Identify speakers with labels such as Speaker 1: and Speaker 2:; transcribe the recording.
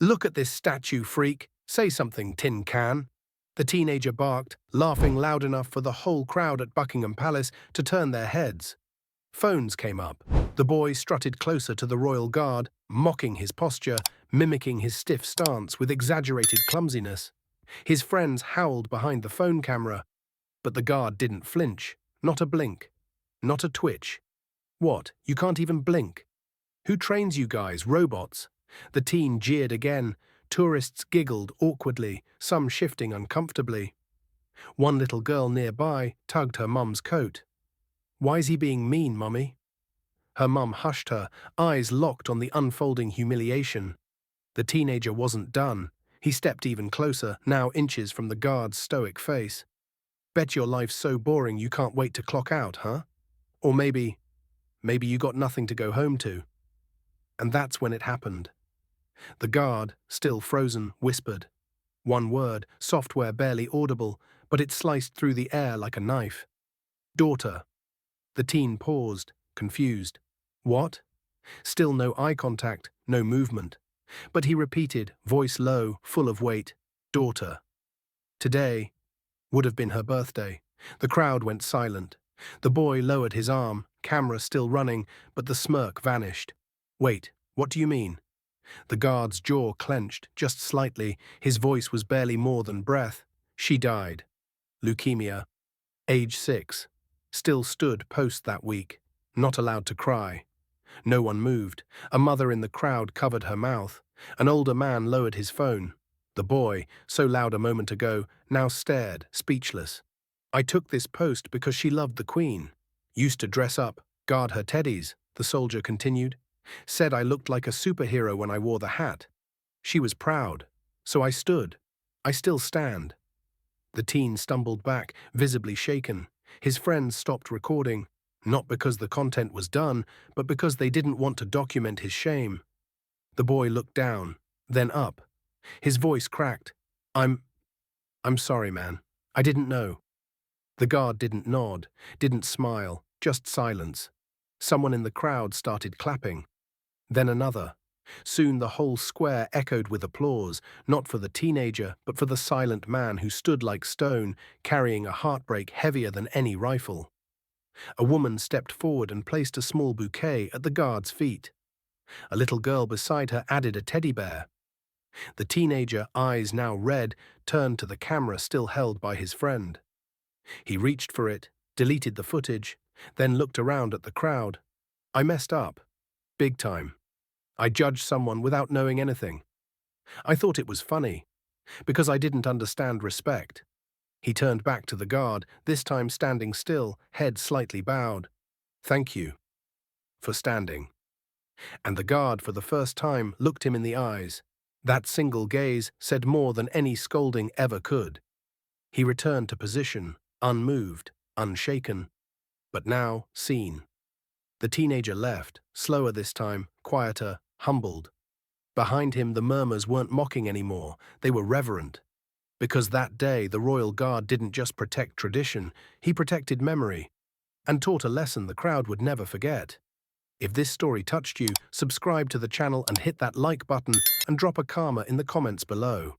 Speaker 1: Look at this statue, freak. Say something, tin can. The teenager barked, laughing loud enough for the whole crowd at Buckingham Palace to turn their heads. Phones came up. The boy strutted closer to the royal guard, mocking his posture, mimicking his stiff stance with exaggerated clumsiness. His friends howled behind the phone camera, but the guard didn't flinch. Not a blink. Not a twitch. What, you can't even blink? Who trains you guys, robots? The teen jeered again. Tourists giggled awkwardly, some shifting uncomfortably. One little girl nearby tugged her mum's coat. Why's he being mean, Mummy? Her mum hushed her, eyes locked on the unfolding humiliation. The teenager wasn't done. He stepped even closer, now inches from the guard's stoic face. Bet your life's so boring you can't wait to clock out, huh? Or maybe you got nothing to go home to. And that's when it happened. The guard, still frozen, whispered. One word, software barely audible, but it sliced through the air like a knife. Daughter. The teen paused, confused. What? Still no eye contact, no movement. But he repeated, voice low, full of weight. Daughter. Today would have been her birthday. The crowd went silent. The boy lowered his arm, camera still running, but the smirk vanished. Wait, what do you mean? The guard's jaw clenched, just slightly. His voice was barely more than breath. She died. Leukemia. Age 6. Still stood post that week. Not allowed to cry. No one moved. A mother in the crowd covered her mouth. An older man lowered his phone. The boy, so loud a moment ago, now stared, speechless. I took this post because she loved the Queen. Used to dress up, guard her teddies, the soldier continued. Said I looked like a superhero when I wore the hat. She was proud. So I stood. I still stand. The teen stumbled back, visibly shaken. His friends stopped recording, not because the content was done, but because they didn't want to document his shame. The boy looked down, then up. His voice cracked. I'm sorry, man. I didn't know. The guard didn't nod, didn't smile, just silence. Someone in the crowd started clapping. Then another. Soon the whole square echoed with applause, not for the teenager, but for the silent man who stood like stone, carrying a heartbreak heavier than any rifle. A woman stepped forward and placed a small bouquet at the guard's feet. A little girl beside her added a teddy bear. The teenager, eyes now red, turned to the camera still held by his friend. He reached for it, deleted the footage, then looked around at the crowd. I messed up. Big time. I judged someone without knowing anything. I thought it was funny, because I didn't understand respect. He turned back to the guard, this time standing still, head slightly bowed. Thank you for standing. And the guard, for the first time, looked him in the eyes. That single gaze said more than any scolding ever could. He returned to position, unmoved, unshaken, but now seen. The teenager left, slower this time, quieter, humbled. Behind him, the murmurs weren't mocking anymore, they were reverent. Because that day, the royal guard didn't just protect tradition, he protected memory, and taught a lesson the crowd would never forget. If this story touched you, subscribe to the channel and hit that like button and drop a karma in the comments below.